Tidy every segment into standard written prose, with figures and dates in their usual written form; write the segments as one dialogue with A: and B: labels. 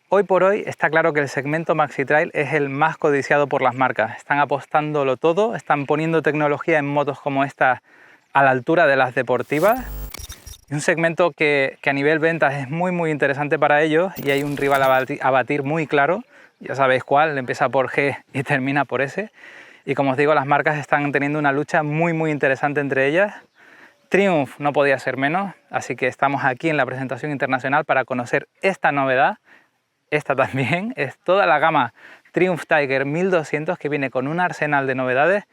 A: Hoy por hoy está claro que el segmento Maxi Trail es el más codiciado por las marcas. Están apostándolo todo, están poniendo tecnología en motos como esta a la altura de las deportivas. Y un segmento que a nivel ventas es muy interesante para ellos y hay un rival a batir muy claro. Ya sabéis cuál, empieza por G y termina por S. Y como os digo, las marcas están teniendo una lucha muy interesante entre ellas. Triumph no podía ser menos, así que estamos aquí en la presentación internacional para conocer esta novedad. Esta también es toda la gama Triumph Tiger 1200 que viene con un arsenal de novedades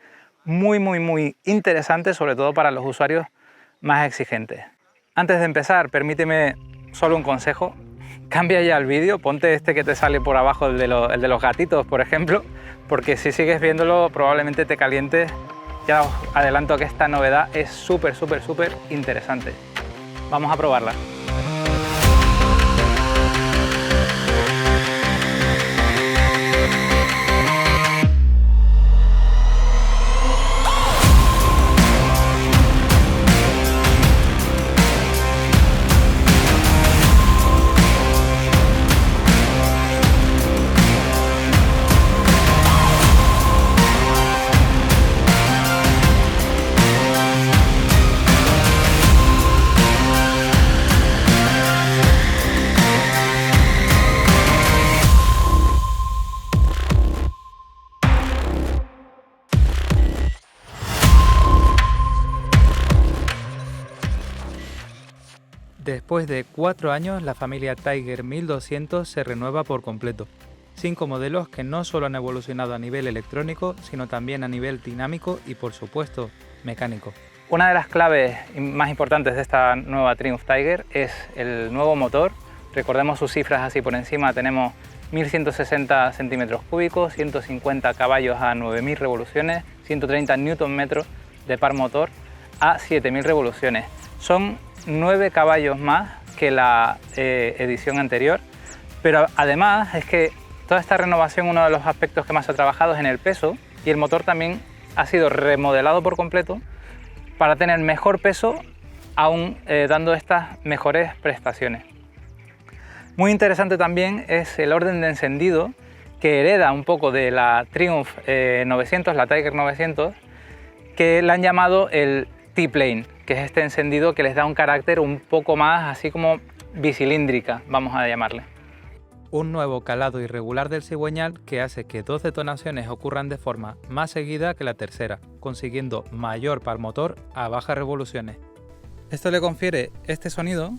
A: muy interesante, sobre todo para los usuarios más exigentes. Antes de empezar, permíteme solo un consejo. Cambia ya el vídeo, ponte este que te sale por abajo, el de los gatitos, por ejemplo, porque si sigues viéndolo probablemente te calientes. Ya os adelanto que esta novedad es súper interesante. Vamos a probarla. Después de 4 años, la familia Tiger 1200 se renueva por completo. 5 modelos que no solo han evolucionado a nivel electrónico, sino también a nivel dinámico y, por supuesto, mecánico. Una de las claves más importantes de esta nueva Triumph Tiger es el nuevo motor. Recordemos sus cifras así por encima, tenemos 1160 centímetros cúbicos, 150 caballos a 9000 revoluciones, 130 Nm de par motor a 7000 revoluciones. Son 9 caballos más que la edición anterior, pero además es que toda esta renovación, uno de los aspectos que más ha trabajado es en el peso, y el motor también ha sido remodelado por completo para tener mejor peso, aún dando estas mejores prestaciones. Muy interesante también es el orden de encendido, que hereda un poco de la Triumph 900, la Tiger 900, que le han llamado el T-Plane, que es este encendido que les da un carácter un poco más así como bicilíndrica, vamos a llamarle. Un nuevo calado irregular del cigüeñal que hace que 2 detonaciones ocurran de forma más seguida que la tercera, consiguiendo mayor par motor a bajas revoluciones. Esto le confiere este sonido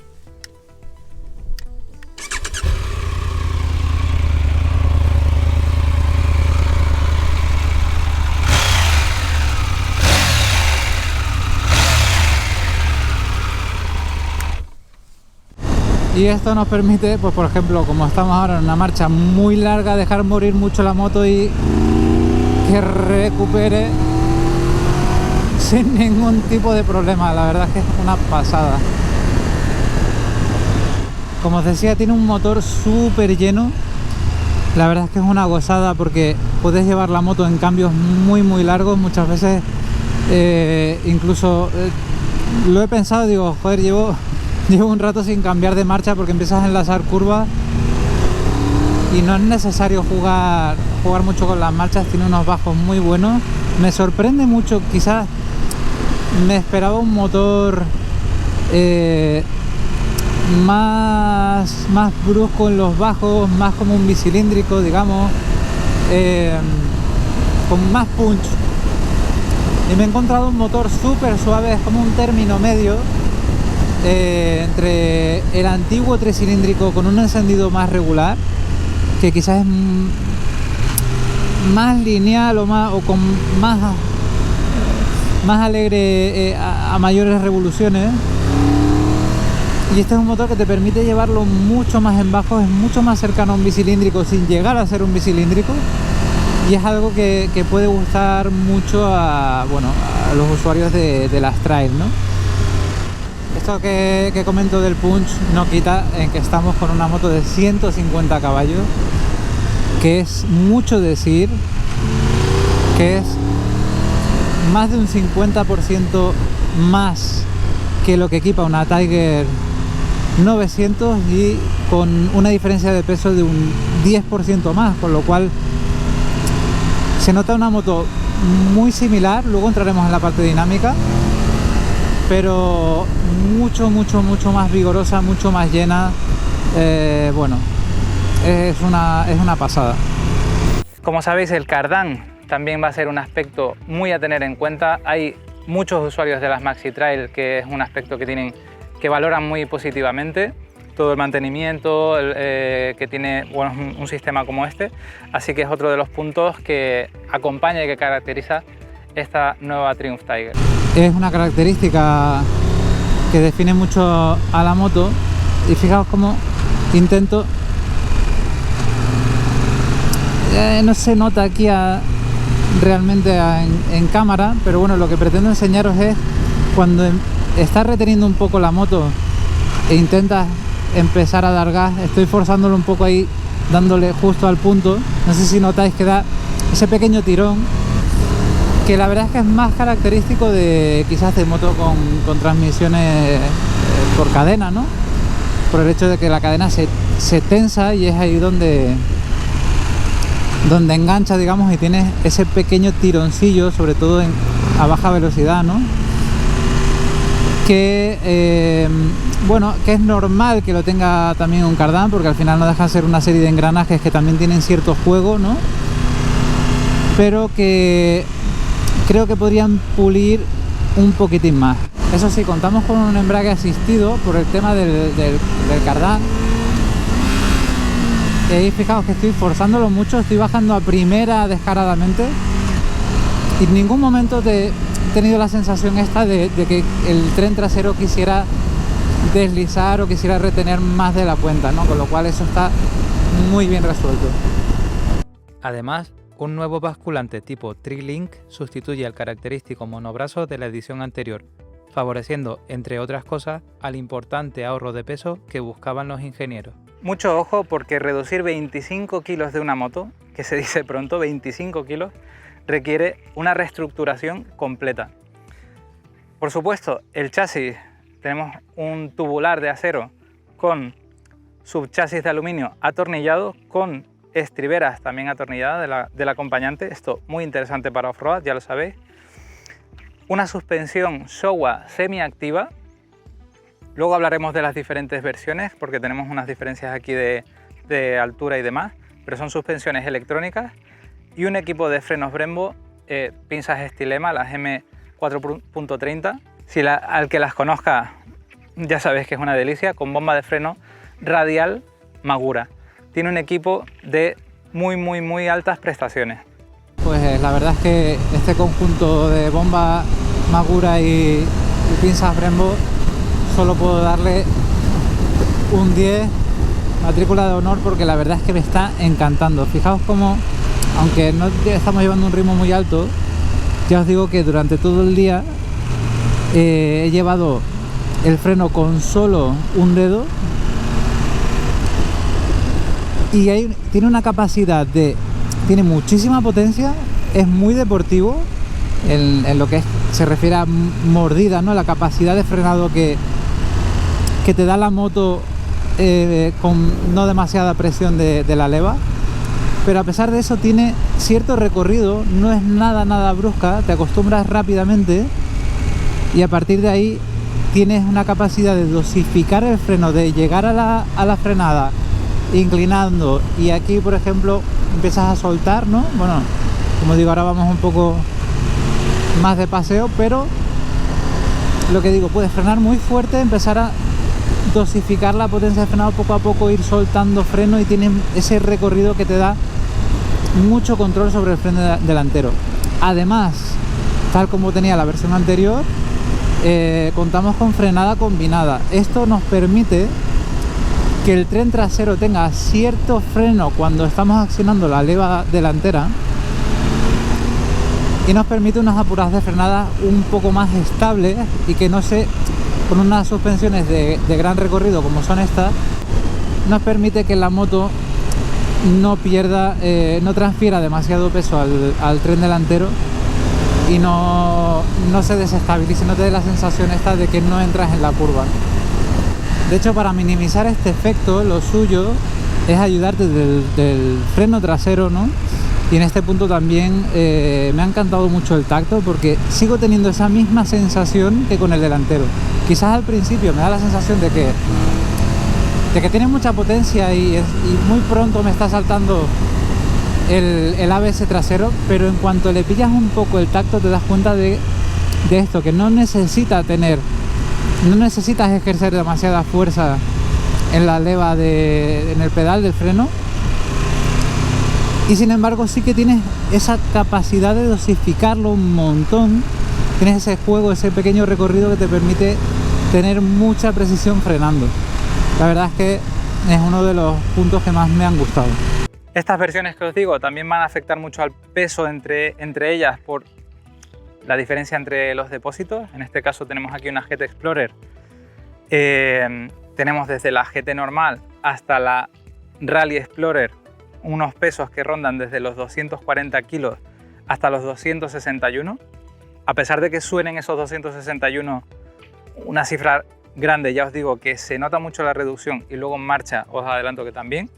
A: y esto nos permite, pues por ejemplo, como estamos ahora en una marcha muy larga, dejar morir mucho la moto y que recupere sin ningún tipo de problema. La verdad es que es una pasada. Como os decía, tiene un motor súper lleno. La verdad es que es una gozada porque puedes llevar la moto en cambios muy largos. Muchas veces incluso lo he pensado, digo, joder, llevo un rato sin cambiar de marcha porque empiezas a enlazar curvas y no es necesario jugar mucho con las marchas. Tiene unos bajos muy buenos. Me sorprende mucho, quizás me esperaba un motor más brusco en los bajos, más como un bicilíndrico, digamos, con más punch, y me he encontrado un motor súper suave, es como un término medio entre el antiguo tricilíndrico con un encendido más regular, que quizás es más lineal o con más alegre a mayores revoluciones, y este es un motor que te permite llevarlo mucho más en bajos, es mucho más cercano a un bicilíndrico sin llegar a ser un bicilíndrico, y es algo que puede gustar mucho a los usuarios de las trail, ¿no? Esto que comento del punch no quita en que estamos con una moto de 150 caballos, que es mucho decir, que es más de un 50% más que lo que equipa una Tiger 900, y
B: con una diferencia de peso de un 10% más, con lo cual se nota una moto muy similar. Luego entraremos en la parte dinámica, pero mucho más vigorosa, mucho más llena. Bueno, es una pasada.
A: Como sabéis, el cardán también va a ser un aspecto muy a tener en cuenta. Hay muchos usuarios de las Maxi Trail que es un aspecto que valoran muy positivamente. Todo el mantenimiento que tiene, bueno, un sistema como este, así que es otro de los puntos que acompaña y que caracteriza esta nueva Triumph Tiger.
B: Es una característica que define mucho a la moto, y fijaos cómo intento, no se nota aquí realmente en cámara, pero bueno, lo que pretendo enseñaros es cuando estás reteniendo un poco la moto e intentas empezar a dar gas. Estoy forzándolo un poco ahí, dándole justo al punto. No sé si notáis que da ese pequeño tirón, que la verdad es que es más característico de quizás de moto con transmisiones por cadena, ¿no? Por el hecho de que la cadena se tensa y es ahí donde engancha, digamos, y tienes ese pequeño tironcillo, sobre todo a baja velocidad, ¿no? Que bueno, que es normal que lo tenga también un cardán, porque al final no deja de ser una serie de engranajes que también tienen cierto juego, ¿no? Pero que creo que podrían pulir un poquitín más. Eso sí, contamos con un embrague asistido por el tema del cardán. Y fijaos que estoy forzándolo mucho, estoy bajando a primera descaradamente, y en ningún momento he tenido la sensación esta de que el tren trasero quisiera deslizar o quisiera retener más de la cuenta, ¿no? Con lo cual eso está muy bien resuelto.
A: Además, un nuevo basculante tipo Tri-Link sustituye al característico monobrazo de la edición anterior, favoreciendo, entre otras cosas, al importante ahorro de peso que buscaban los ingenieros. Mucho ojo, porque reducir 25 kilos de una moto, que se dice pronto, 25 kilos, requiere una reestructuración completa. Por supuesto, el chasis, tenemos un tubular de acero con subchasis de aluminio atornillado, con estriberas también atornilladas del acompañante. Esto muy interesante para off-road, ya lo sabéis. Una suspensión Showa semiactiva. Luego hablaremos de las diferentes versiones, porque tenemos unas diferencias aquí de altura y demás, pero son suspensiones electrónicas. Y un equipo de frenos Brembo, pinzas Stilema, las M4.30. Al que las conozca ya sabéis que es una delicia, con bomba de freno radial Magura. Tiene un equipo de muy altas prestaciones.
B: Pues la verdad es que este conjunto de bomba Magura y pinzas Brembo solo puedo darle un 10, matrícula de honor, porque la verdad es que me está encantando. Fijaos cómo, aunque no estamos llevando un ritmo muy alto, ya os digo que durante todo el día he llevado el freno con solo un dedo, y tiene una capacidad tiene muchísima potencia, es muy deportivo en lo que se refiere a mordida, ¿no? La capacidad de frenado que te da la moto con no demasiada presión de la leva. Pero a pesar de eso tiene cierto recorrido, no es nada brusca, te acostumbras rápidamente, y a partir de ahí tienes una capacidad de dosificar el freno, de llegar a la frenada inclinando, y aquí por ejemplo empiezas a soltar, ¿no? Bueno, como digo, ahora vamos un poco más de paseo, pero lo que digo, puedes frenar muy fuerte, empezar a dosificar la potencia de frenado poco a poco, ir soltando freno, y tiene ese recorrido que te da mucho control sobre el freno delantero. Además, tal como tenía la versión anterior, contamos con frenada combinada. Esto nos permite que el tren trasero tenga cierto freno cuando estamos accionando la leva delantera, y nos permite unas apuradas de frenada un poco más estables, y que no se, con unas suspensiones de gran recorrido como son estas, nos permite que la moto no pierda, no transfiera demasiado peso al tren delantero, y no se desestabilice, no te dé la sensación esta de que no entras en la curva. De hecho, para minimizar este efecto, lo suyo es ayudarte del freno trasero, ¿no? Y en este punto también me ha encantado mucho el tacto, porque sigo teniendo esa misma sensación que con el delantero. Quizás al principio me da la sensación de que tiene mucha potencia y muy pronto me está saltando el ABS trasero, pero en cuanto le pillas un poco el tacto te das cuenta de esto, que no necesitas ejercer demasiada fuerza en la leva en el pedal del freno, y sin embargo sí que tienes esa capacidad de dosificarlo un montón. Tienes ese juego, ese pequeño recorrido que te permite tener mucha precisión frenando. La verdad es que es uno de los puntos que más me han gustado.
A: Estas versiones que os digo también van a afectar mucho al peso entre ellas por la diferencia entre los depósitos. En este caso tenemos aquí una GT Explorer. Tenemos desde la GT normal hasta la Rally Explorer unos pesos que rondan desde los 240 kilos hasta los 261. A pesar de que suenen esos 261 una cifra grande, ya os digo que se nota mucho la reducción, y luego en marcha os adelanto que también.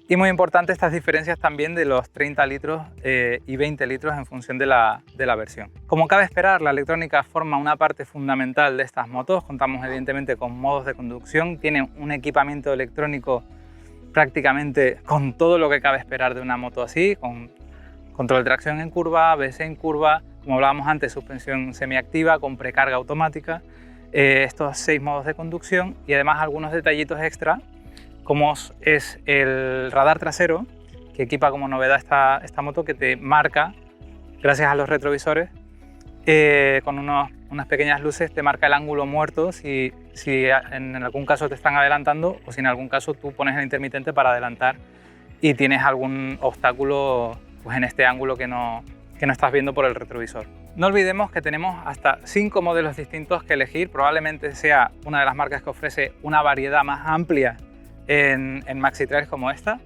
A: Y muy importante estas diferencias también de los 30 litros y 20 litros en función de la versión. Como cabe esperar, la electrónica forma una parte fundamental de estas motos. Contamos evidentemente con modos de conducción, tienen un equipamiento electrónico prácticamente con todo lo que cabe esperar de una moto así, con control de tracción en curva, ABS en curva, como hablábamos antes, suspensión semiactiva con precarga automática, estos 6 modos de conducción y además algunos detallitos extra, como es el radar trasero, que equipa como novedad esta moto, que te marca, gracias a los retrovisores, con unas pequeñas luces, te marca el ángulo muerto si en algún caso te están adelantando, o si en algún caso tú pones el intermitente para adelantar y tienes algún obstáculo pues en este ángulo que no estás viendo por el retrovisor. No olvidemos que tenemos hasta 5 modelos distintos que elegir. Probablemente sea una de las marcas que ofrece una variedad más amplia en maxi trails como esta.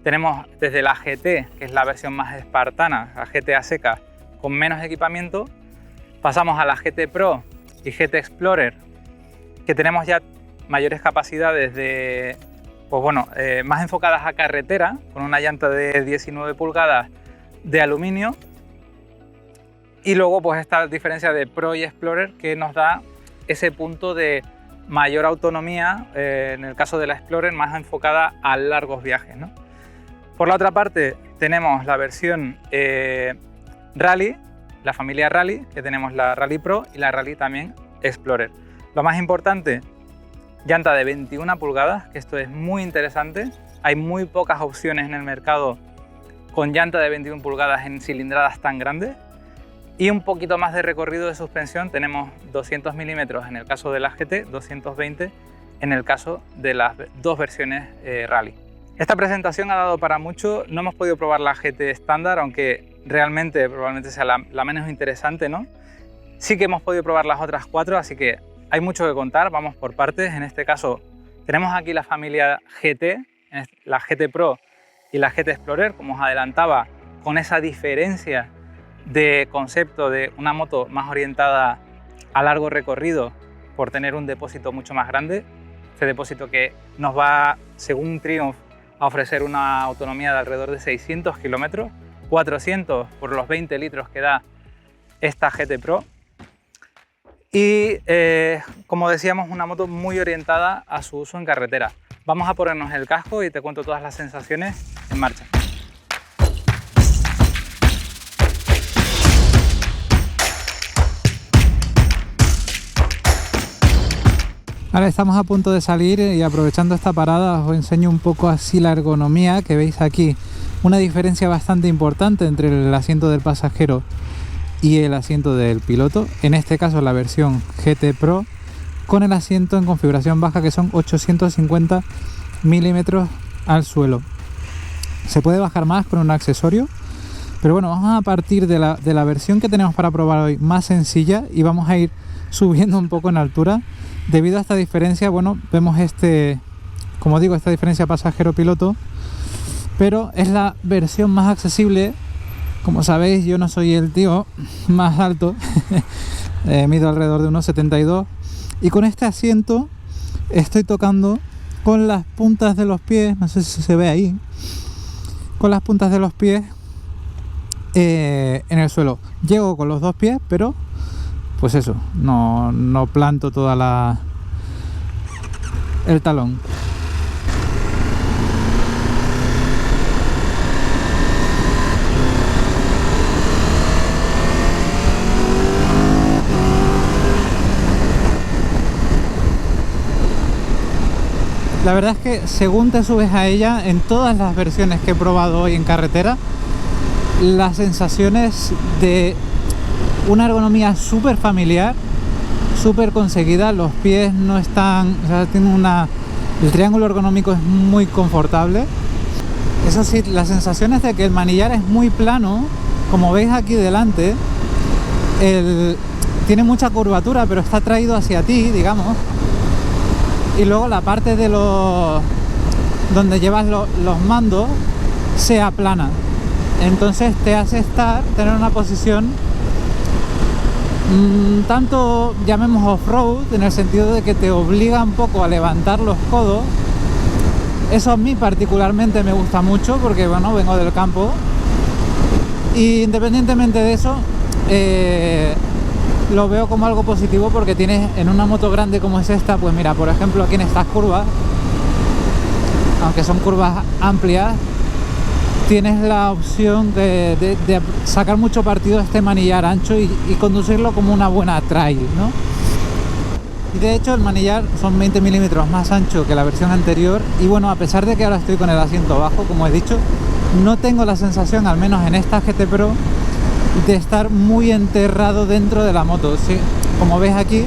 A: Tenemos desde la GT, que es la versión más espartana, la GT a secas, con menos equipamiento. Pasamos a la GT Pro y GT Explorer, que tenemos ya mayores capacidades más enfocadas a carretera, con una llanta de 19 pulgadas de aluminio. Y luego pues esta diferencia de Pro y Explorer, que nos da ese punto de mayor autonomía, en el caso de la Explorer más enfocada a largos viajes, ¿no? Por la otra parte tenemos la versión Rally, la familia Rally, que tenemos la Rally Pro y la Rally también Explorer. Lo más importante, llanta de 21 pulgadas, que esto es muy interesante. Hay muy pocas opciones en el mercado con llanta de 21 pulgadas en cilindradas tan grandes. Y un poquito más de recorrido de suspensión, tenemos 200 milímetros en el caso de la GT, 220 en el caso de las dos versiones Rally. Esta presentación ha dado para mucho. No hemos podido probar la GT estándar, aunque realmente probablemente sea la menos interesante, ¿no? Sí que hemos podido probar las otras 4, así que hay mucho que contar. Vamos por partes. En este caso tenemos aquí la familia GT, la GT Pro y la GT Explorer, como os adelantaba, con esa diferencia de concepto de una moto más orientada a largo recorrido por tener un depósito mucho más grande. Este depósito que nos va, según Triumph, a ofrecer una autonomía de alrededor de 600 kilómetros, 400 por los 20 litros que da esta GT Pro. Y como decíamos, una moto muy orientada a su uso en carretera. Vamos a ponernos el casco y te cuento todas las sensaciones en marcha.
B: Ahora estamos a punto de salir y aprovechando esta parada os enseño un poco así la ergonomía que veis aquí. Una diferencia bastante importante entre el asiento del pasajero y el asiento del piloto. En este caso la versión GT Pro con el asiento en configuración baja, que son 850 milímetros al suelo. Se puede bajar más con un accesorio, pero bueno, vamos a partir de la versión que tenemos para probar hoy, más sencilla, y vamos a ir subiendo un poco en altura. Debido a esta diferencia, bueno, vemos como digo, esta diferencia pasajero-piloto, pero es la versión más accesible. Como sabéis, yo no soy el tío más alto, mido alrededor de unos 72, Y con este asiento estoy tocando con las puntas de los pies, no sé si se ve ahí, con las puntas de los pies en el suelo. Llego con los dos pies, pero pues eso, no planto toda el talón. La verdad es que según te subes a ella, en todas las versiones que he probado hoy en carretera, las sensaciones de una ergonomía súper familiar, súper conseguida, los pies no están, o sea, tienen el triángulo ergonómico es muy confortable. Eso sí, las sensaciones de que el manillar es muy plano, como veis aquí delante, tiene mucha curvatura, pero está traído hacia ti, digamos. Y luego la parte de donde llevas los mandos se aplana, entonces te hace tener una posición tanto, llamemos off-road, en el sentido de que te obliga un poco a levantar los codos. Eso a mí particularmente me gusta mucho porque, bueno, vengo del campo, y independientemente de eso lo veo como algo positivo, porque tienes en una moto grande como es esta, pues mira, por ejemplo, aquí en estas curvas, aunque son curvas amplias, tienes la opción de sacar mucho partido a este manillar ancho y conducirlo como una buena trail, ¿no? Y de hecho el manillar son 20 milímetros más ancho que la versión anterior, y bueno, a pesar de que ahora estoy con el asiento bajo, como he dicho, no tengo la sensación, al menos en esta GT Pro, de estar muy enterrado dentro de la moto. Sí, como veis aquí,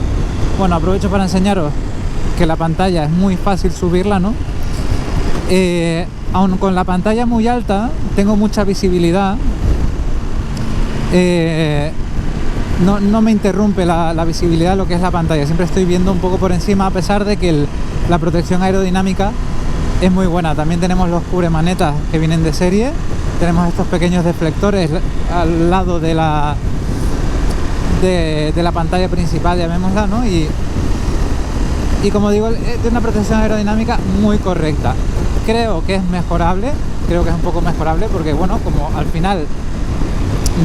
B: bueno, aprovecho para enseñaros que la pantalla es muy fácil subirla, ¿no? Aun con la pantalla muy alta, tengo mucha visibilidad. No me interrumpe la visibilidad lo que es la pantalla, siempre estoy viendo un poco por encima, a pesar de que la protección aerodinámica es muy buena. También tenemos los cubremanetas que vienen de serie, tenemos estos pequeños deflectores al lado de la pantalla principal, llamémosla, ¿no? Y como digo, tiene una protección aerodinámica muy correcta. Creo que es mejorable, creo que es un poco mejorable, porque bueno, como al final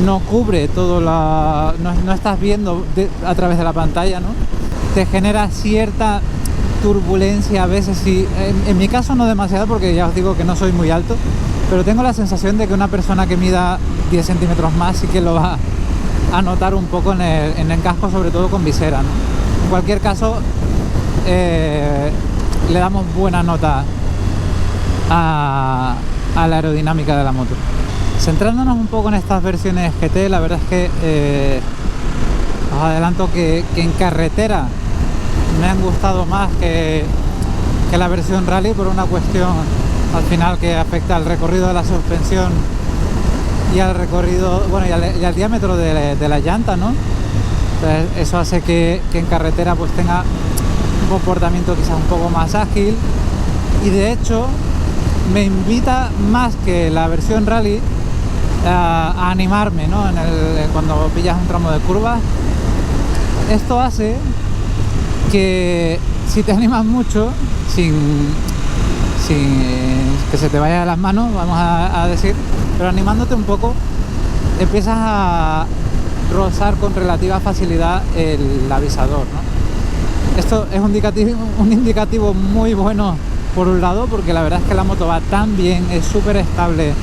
B: no cubre todo no estás viendo a través de la pantalla, ¿no? Te genera cierta turbulencia a veces, y en mi caso no demasiado, porque ya os digo que no soy muy alto, pero tengo la sensación de que una persona que mida 10 centímetros más sí que lo va a notar un poco en el casco, sobre todo con visera, ¿no? En cualquier caso, le damos buena nota a la aerodinámica de la moto. Centrándonos un poco en estas versiones GT, la verdad es que os adelanto que en carretera me han gustado más que la versión Rally, por una cuestión al final que afecta al recorrido de la suspensión y al recorrido, bueno, y al diámetro de la llanta, ¿no? Entonces, eso hace que en carretera pues tenga un comportamiento quizás un poco más ágil, y de hecho me invita más que la versión Rally a animarme, ¿no? Cuando pillas un tramo de curvas. Esto hace que si te animas mucho, sin que se te vaya de las manos, vamos a decir, pero animándote un poco, empiezas a rozar con relativa facilidad el avisador, ¿no? Esto es un indicativo muy bueno, por un lado, porque la verdad es que la moto va tan bien, es súper estable,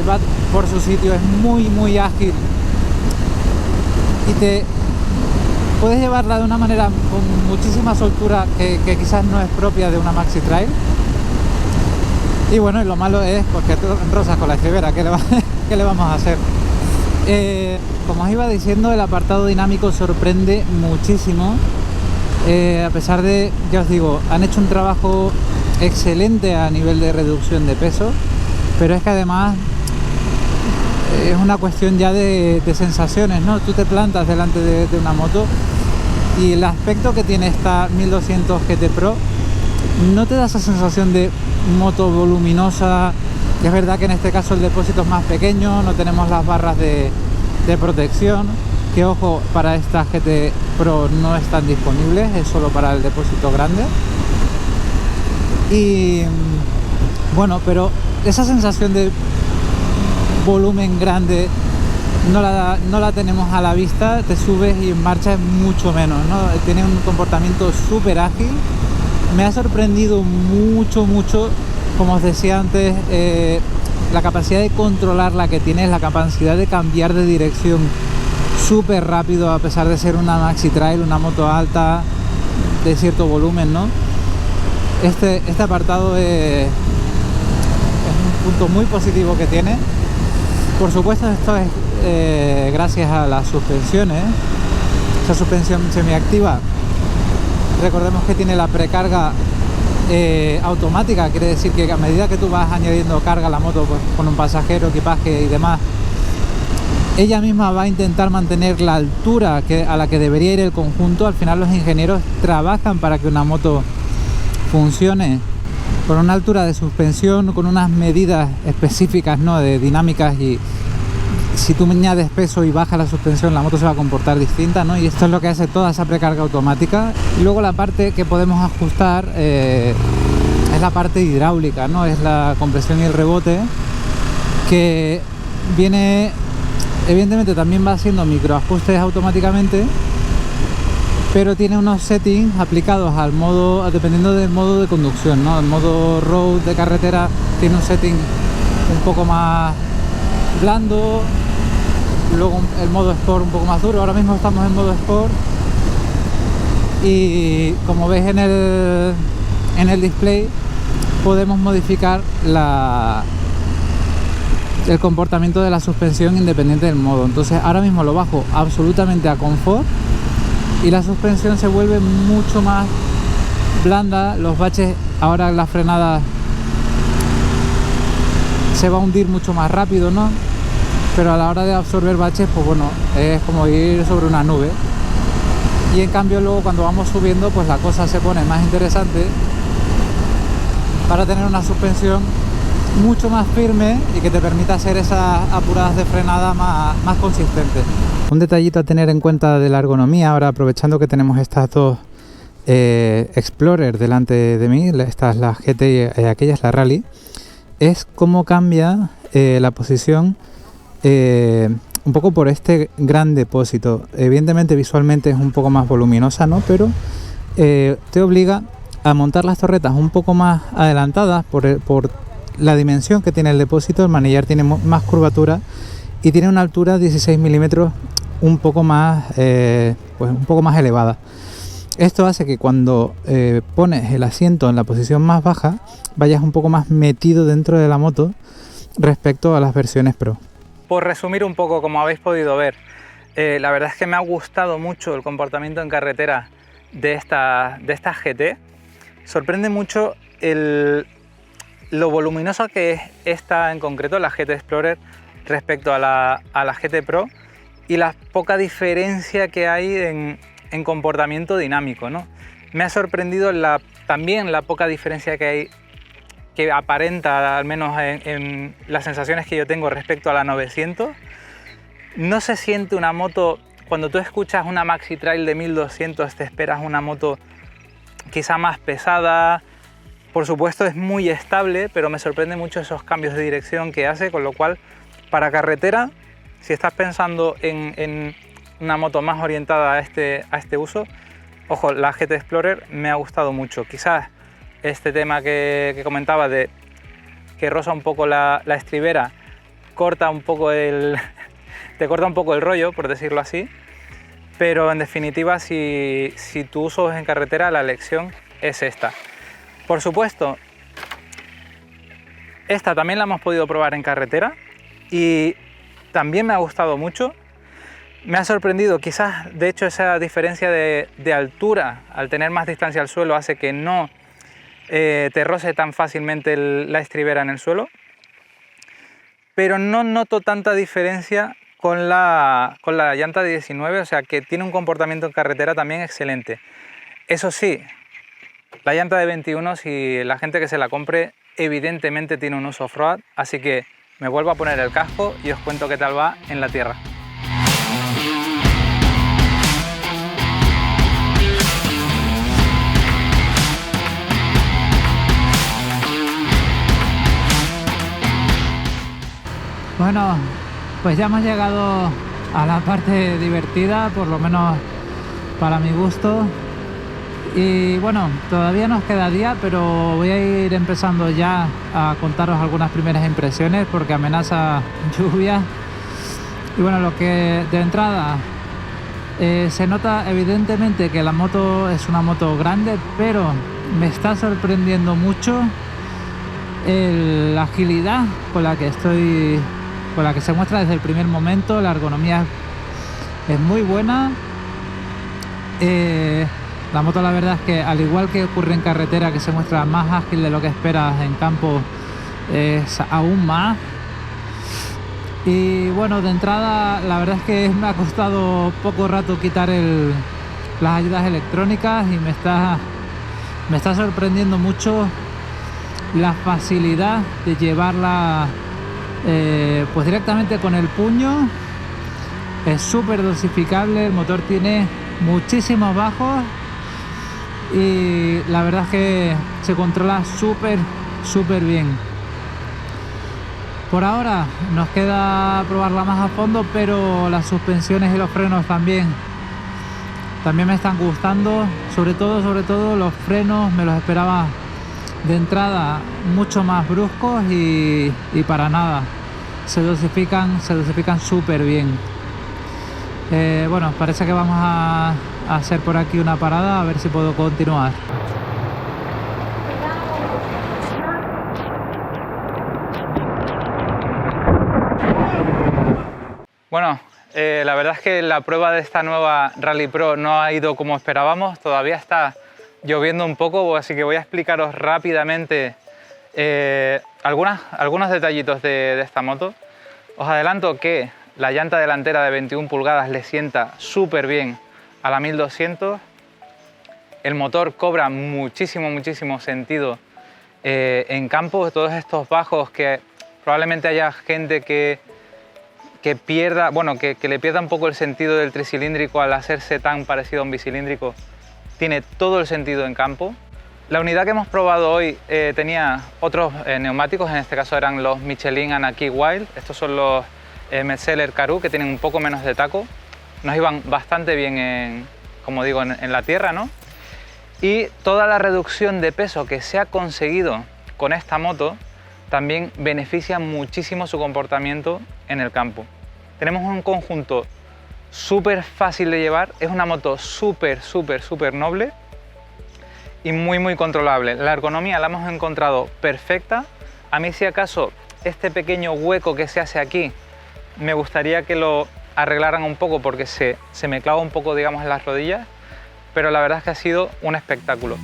B: va por su sitio, es muy ágil, y te puedes llevarla de una manera con muchísima soltura que quizás no es propia de una maxi trail. Y bueno, y lo malo es porque tú rozas con la estribera, ¿qué le vamos a hacer? Como os iba diciendo, el apartado dinámico sorprende muchísimo, a pesar de, ya os digo, han hecho un trabajo excelente a nivel de reducción de peso, pero es que además es una cuestión ya de sensaciones, ¿no? Tú te plantas delante de una moto y el aspecto que tiene esta 1200 GT Pro no te da esa sensación de moto voluminosa. Es verdad que en este caso el depósito es más pequeño, no tenemos las barras de protección, que ojo, para esta GT Pro no están disponibles, es solo para el depósito grande. Y bueno, pero esa sensación de volumen grande no la tenemos a la vista, te subes y en marcha es mucho menos, ¿no? Tiene un comportamiento súper ágil. Me ha sorprendido mucho, como os decía antes, la capacidad de controlar que tiene, la capacidad de cambiar de dirección súper rápido, a pesar de ser una maxi trail, una moto alta de cierto volumen, ¿no? Este apartado es un punto muy positivo que tiene. Por supuesto, esto es gracias a las suspensiones, esa suspensión semiactiva. Recordemos que tiene la precarga automática, quiere decir que a medida que tú vas añadiendo carga a la moto, pues, con un pasajero, equipaje y demás, ella misma va a intentar mantener la altura a la que debería ir el conjunto. Al final los ingenieros trabajan para que una moto funcione con una altura de suspensión, con unas medidas específicas, ¿no?, de dinámicas, y si tú añades peso y bajas la suspensión, la moto se va a comportar distinta, ¿no? Y esto es lo que hace toda esa precarga automática. Y luego la parte que podemos ajustar es la parte hidráulica, ¿no? Es la compresión y el rebote, que viene, evidentemente también va haciendo microajustes automáticamente, pero tiene unos settings aplicados al modo, dependiendo del modo de conducción, ¿no? El modo road de carretera tiene un setting un poco más blando, luego el modo Sport un poco más duro. Ahora mismo estamos en modo Sport y como veis en el display podemos modificar el comportamiento de la suspensión independiente del modo. Entonces ahora mismo lo bajo absolutamente a confort y la suspensión se vuelve mucho más blanda. Los baches, ahora la frenada se va a hundir mucho más rápido, ¿no? Pero a la hora de absorber baches, pues bueno, es como ir sobre una nube. Y en cambio luego cuando vamos subiendo, pues la cosa se pone más interesante para tener una suspensión mucho más firme y que te permita hacer esas apuradas de frenada más consistentes. Un detallito a tener en cuenta de la ergonomía, ahora aprovechando que tenemos estas dos Explorer delante de mí, esta es la GT y aquella es la Rally, es cómo cambia la posición un poco por este gran depósito. Evidentemente visualmente es un poco más voluminosa, ¿no? Pero te obliga a montar las torretas un poco más adelantadas por la dimensión que tiene el depósito. El manillar tiene más curvatura y tiene una altura 16 milímetros un poco más pues un poco más elevada. Esto hace que cuando pones el asiento en la posición más baja vayas un poco más metido dentro de la moto respecto a las versiones Pro.
A: Por resumir un poco, como habéis podido ver, la verdad es que me ha gustado mucho el comportamiento en carretera de esta GT. Sorprende mucho lo voluminosa que es esta en concreto, la GT Explorer, respecto a la GT Pro, y la poca diferencia que hay en comportamiento dinámico, ¿no? Me ha sorprendido también la poca diferencia que hay, que aparenta, al menos en las sensaciones que yo tengo respecto a la 900. No se siente una moto, cuando tú escuchas una Maxi Trail de 1200 te esperas una moto quizá más pesada. Por supuesto es muy estable, pero me sorprende mucho esos cambios de dirección que hace, con lo cual para carretera, si estás pensando en una moto más orientada a este uso, ojo, la GT Explorer me ha gustado mucho. Quizás este tema que comentaba de que roza un poco la estribera, corta un poco te corta un poco el rollo, por decirlo así, pero en definitiva si tu uso es en carretera, la elección es esta. Por supuesto, esta también la hemos podido probar en carretera y también me ha gustado mucho. Me ha sorprendido, quizás de hecho esa diferencia de altura al tener más distancia al suelo hace que no te roce tan fácilmente la estribera en el suelo, pero no noto tanta diferencia con la llanta de 19, o sea que tiene un comportamiento en carretera también excelente. Eso sí, la llanta de 21, si la gente que se la compre, evidentemente tiene un uso off-road, así que me vuelvo a poner el casco y os cuento qué tal va en la tierra.
B: Bueno, pues ya hemos llegado a la parte divertida, por lo menos para mi gusto. Y bueno, todavía nos queda día, pero voy a ir empezando ya a contaros algunas primeras impresiones porque amenaza lluvia. Y bueno, lo que de entrada se nota evidentemente que la moto es una moto grande, pero me está sorprendiendo mucho la agilidad con la que se muestra desde el primer momento. La ergonomía es muy buena. La moto, la verdad es que, al igual que ocurre en carretera, que se muestra más ágil de lo que esperas, en campo es aún más. Y bueno, de entrada la verdad es que me ha costado poco rato quitar las ayudas electrónicas y me está sorprendiendo mucho la facilidad de llevarla pues directamente con el puño. Es súper dosificable, el motor tiene muchísimos bajos y la verdad es que se controla súper bien. Por ahora nos queda probarla más a fondo, pero las suspensiones y los frenos también me están gustando. Sobre todo los frenos me los esperaba de entrada mucho más bruscos y para nada, se dosifican súper bien. Bueno, parece que vamos a hacer por aquí una parada a ver si puedo continuar.
A: Bueno, la verdad es que la prueba de esta nueva Rally Pro no ha ido como esperábamos. Todavía está lloviendo un poco, así que voy a explicaros rápidamente algunos detallitos de esta moto. Os adelanto que la llanta delantera de 21 pulgadas le sienta súper bien a la 1200. El motor cobra muchísimo sentido en campo. Todos estos bajos que probablemente haya gente que pierda, bueno, que le pierda un poco el sentido del tricilíndrico al hacerse tan parecido a un bicilíndrico, tiene todo el sentido en campo. La unidad que hemos probado hoy tenía otros neumáticos, en este caso eran los Michelin Anaki Wild. Estos son los Metzeler Karoo, que tienen un poco menos de taco. Nos iban bastante bien, como digo, en la tierra, ¿no? Y toda la reducción de peso que se ha conseguido con esta moto también beneficia muchísimo su comportamiento en el campo. Tenemos un conjunto súper fácil de llevar, es una moto súper noble y muy controlable. La ergonomía la hemos encontrado perfecta. A mí, si acaso, este pequeño hueco que se hace aquí, me gustaría que lo arreglaran un poco porque se me clava un poco, digamos, en las rodillas, pero la verdad es que ha sido un espectáculo.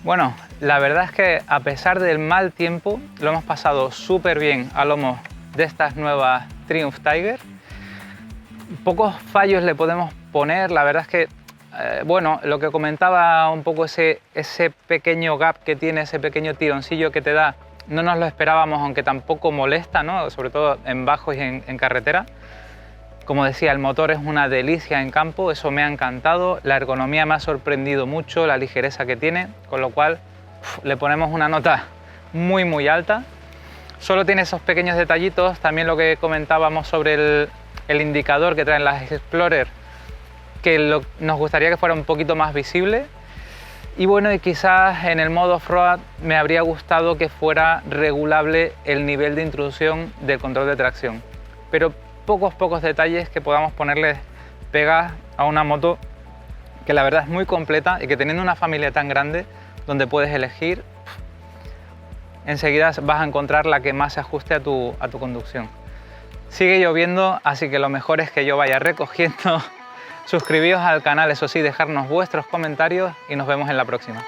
A: Bueno, la verdad es que a pesar del mal tiempo lo hemos pasado súper bien a lomos de estas nuevas Triumph Tiger. Pocos fallos le podemos poner, la verdad es que, bueno, lo que comentaba un poco, ese pequeño gap que tiene, ese pequeño tironcillo que te da, no nos lo esperábamos, aunque tampoco molesta, ¿no? Sobre todo en bajos y en carretera. Como decía, el motor es una delicia en campo, eso me ha encantado. La ergonomía me ha sorprendido mucho, la ligereza que tiene, con lo cual le ponemos una nota muy alta. Solo tiene esos pequeños detallitos, también lo que comentábamos sobre el indicador que traen las Explorer, que nos gustaría que fuera un poquito más visible. Y bueno, y quizás en el modo off-road me habría gustado que fuera regulable el nivel de intrusión del control de tracción. Pero pocos detalles que podamos ponerle pegas a una moto que la verdad es muy completa y que, teniendo una familia tan grande donde puedes elegir, enseguida vas a encontrar la que más se ajuste a tu conducción. Sigue lloviendo, así que lo mejor es que yo vaya recogiendo. Suscribíos al canal, eso sí, dejarnos vuestros comentarios y nos vemos en la próxima.